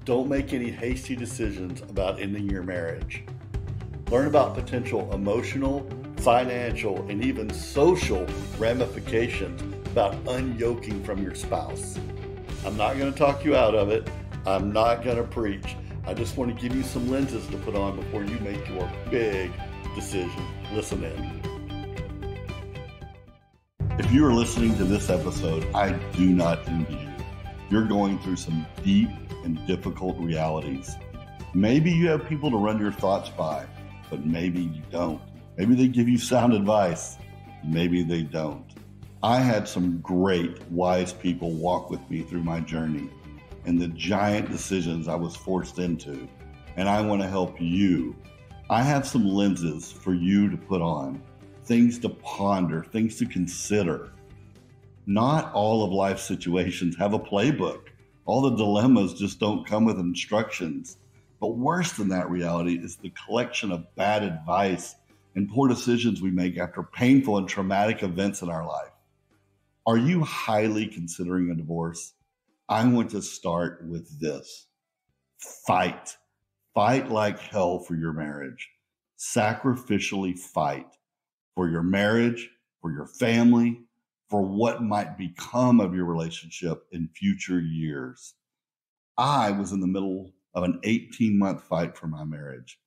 Don't make any hasty decisions about ending your marriage. Learn about potential emotional, financial, and even social ramifications about unyoking from your spouse. I'm not going to talk you out of it. I'm not going to preach. I just want to give you some lenses to put on before you make your big decision. Listen in. If you are listening to this episode, I do not envy you. You're going through some deep and difficult realities. Maybe you have people to run your thoughts by, but maybe you don't. Maybe they give you sound advice. Maybe they don't. I had some great, wise people walk with me through my journey and the giant decisions I was forced into, and I want to help you. I have some lenses for you to put on, things to ponder, things to consider. Not all of life's situations have a playbook. All the dilemmas just don't come with instructions. But worse than that reality is the collection of bad advice and poor decisions we make after painful and traumatic events in our life. Are you highly considering a divorce? I want to start with this. Fight. Fight like hell for your marriage. Sacrificially fight for your marriage, for your family, for what might become of your relationship in future years. I was in the middle of an 18-month fight for my marriage.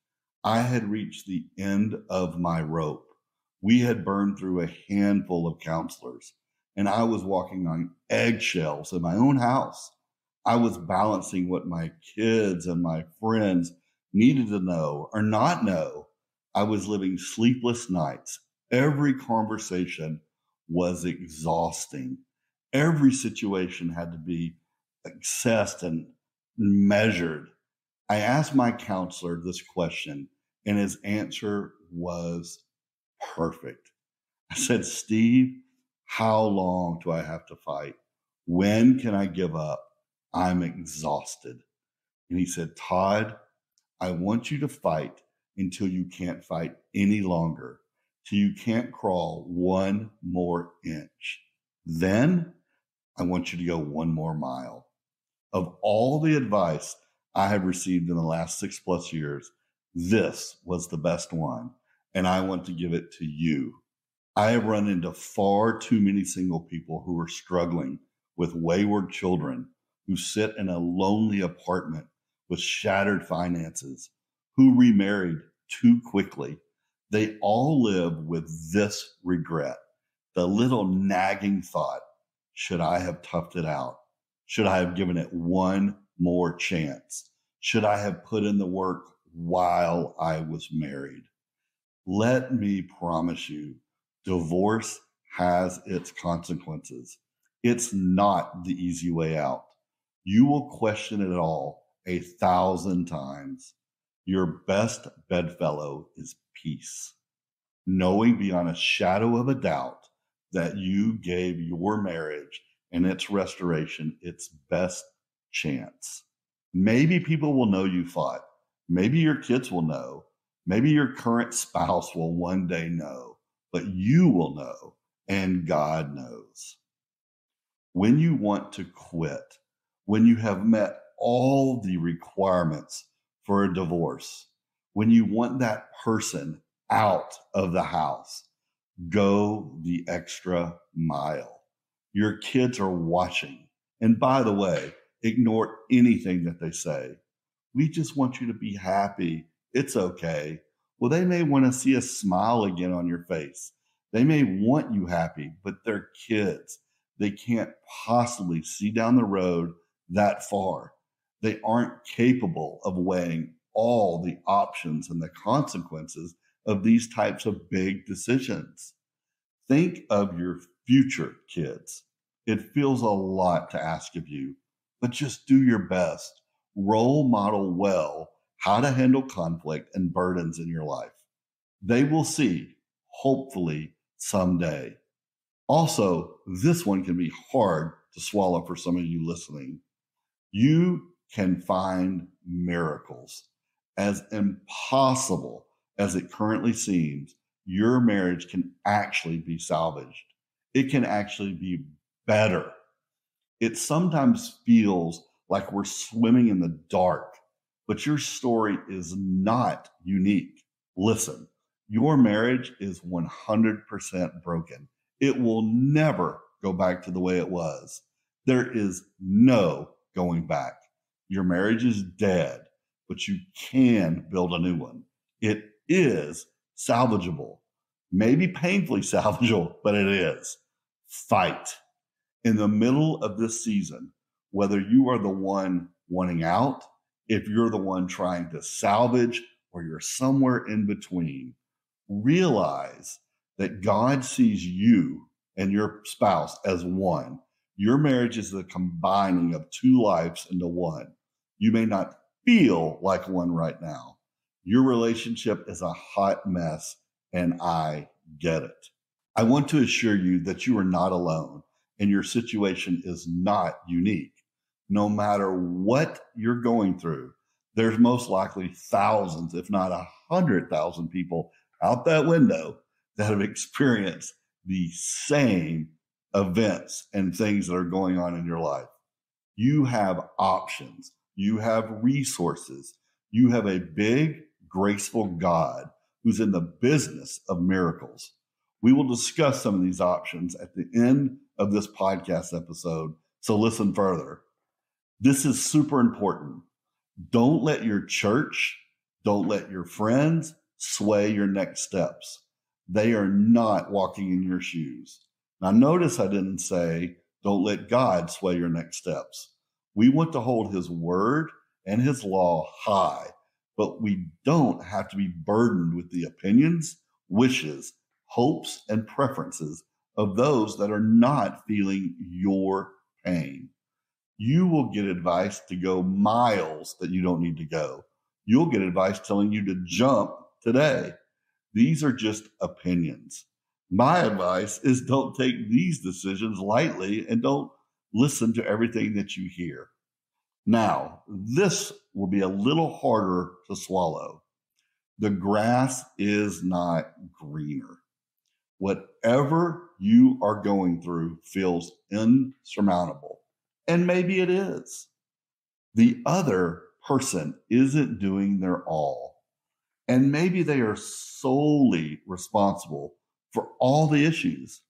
I had reached the end of my rope. We had burned through a handful of counselors, and I was walking on eggshells in my own house. I was balancing what my kids and my friends needed to know or not know. I was living sleepless nights. Every conversation was exhausting. Every situation had to be assessed and measured. I asked my counselor this question, and his answer was perfect. I said, Steve, how long do I have to fight? When can I give up? I'm exhausted. And he said, Todd, I want you to fight until you can't fight any longer, till you can't crawl one more inch. Then I want you to go one more mile. Of all the advice I have received in the last 6+ years, this was the best one, and I want to give it to you. I have run into far too many single people who are struggling with wayward children, who sit in a lonely apartment with shattered finances, who remarried too quickly. They all live with this regret, the little nagging thought, should I have toughed it out? Should I have given it one more chance? Should I have put in the work while I was married? Let me promise you, divorce has its consequences. It's not the easy way out. You will question it all 1,000 times. Your best bedfellow is peace, knowing beyond a shadow of a doubt that you gave your marriage and its restoration its best chance. Maybe people will know you fought. Maybe your kids will know. Maybe your current spouse will one day know, but you will know, and God knows. When you want to quit, when you have met all the requirements for a divorce, when you want that person out of the house, go the extra mile. Your kids are watching. And by the way, ignore anything that they say. We just want you to be happy. It's okay. Well, they may want to see a smile again on your face. They may want you happy, but they're kids. They can't possibly see down the road that far. They aren't capable of weighing all the options and the consequences of these types of big decisions. Think of your future kids. It feels a lot to ask of you, but just do your best. Role model well how to handle conflict and burdens in your life. They will see, hopefully, someday. Also, this one can be hard to swallow for some of you listening. You can find miracles. As impossible as it currently seems, your marriage can actually be salvaged. It can actually be better. It sometimes feels like we're swimming in the dark. But your story is not unique. Listen, your marriage is 100% broken. It will never go back to the way it was. There is no going back. Your marriage is dead, but you can build a new one. It is salvageable, maybe painfully salvageable, but it is. Fight. In the middle of this season, whether you are the one wanting out, if you're the one trying to salvage, or you're somewhere in between, realize that God sees you and your spouse as one. Your marriage is the combining of two lives into one. You may not feel like one right now. Your relationship is a hot mess, and I get it. I want to assure you that you are not alone, and your situation is not unique. No matter what you're going through, there's most likely thousands, if not 100,000 people out that window that have experienced the same events and things that are going on in your life. You have options. You have resources. You have a big, graceful God who's in the business of miracles. We will discuss some of these options at the end of this podcast episode, so listen further. This is super important. Don't let your church, don't let your friends sway your next steps. They are not walking in your shoes. Now, notice I didn't say, don't let God sway your next steps. We want to hold his word and his law high, but we don't have to be burdened with the opinions, wishes, hopes, and preferences of those that are not feeling your pain. You will get advice to go miles that you don't need to go. You'll get advice telling you to jump today. These are just opinions. My advice is don't take these decisions lightly and don't listen to everything that you hear. Now, this will be a little harder to swallow. The grass is not greener. Whatever you are going through feels insurmountable. And maybe it is. The other person isn't doing their all. And maybe they are solely responsible for all the issues: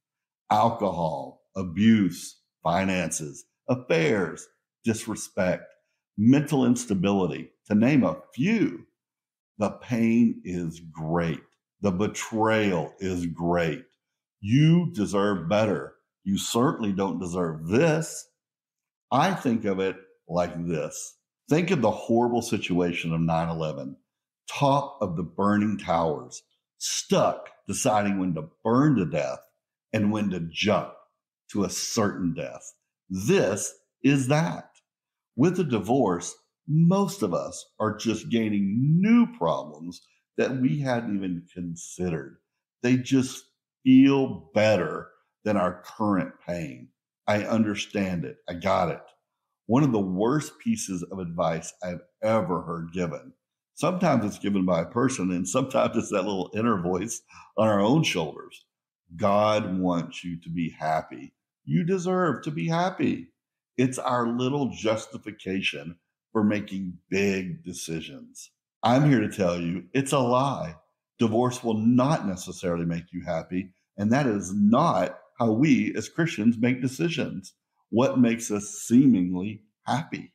alcohol, abuse, finances, affairs, disrespect, mental instability, to name a few. The pain is great. The betrayal is great. You deserve better. You certainly don't deserve this. I think of it like this. Think of the horrible situation of 9/11, top of the burning towers, stuck deciding when to burn to death and when to jump to a certain death. This is that. With a divorce, most of us are just gaining new problems that we hadn't even considered. They just feel better than our current pain. I understand it. I got it. One of the worst pieces of advice I've ever heard given. Sometimes it's given by a person, and sometimes it's that little inner voice on our own shoulders. God wants you to be happy. You deserve to be happy. It's our little justification for making big decisions. I'm here to tell you it's a lie. Divorce will not necessarily make you happy, and that is not how we as Christians make decisions. What makes us seemingly happy?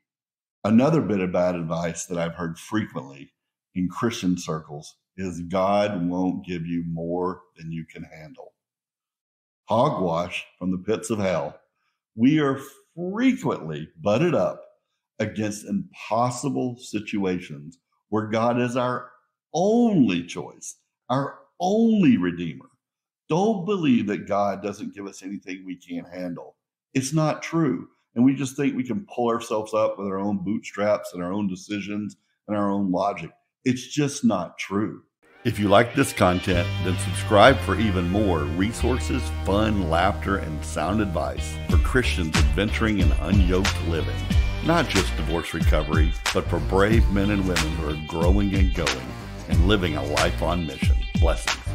Another bit of bad advice that I've heard frequently in Christian circles is God won't give you more than you can handle. Hogwash from the pits of hell. We are frequently butted up against impossible situations where God is our only choice, our only redeemer. Don't believe that God doesn't give us anything we can't handle. It's not true. And we just think we can pull ourselves up with our own bootstraps and our own decisions and our own logic. It's just not true. If you like this content, then subscribe for even more resources, fun, laughter, and sound advice for Christians adventuring in unyoked living. Not just divorce recovery, but for brave men and women who are growing and going and living a life on mission. Blessings.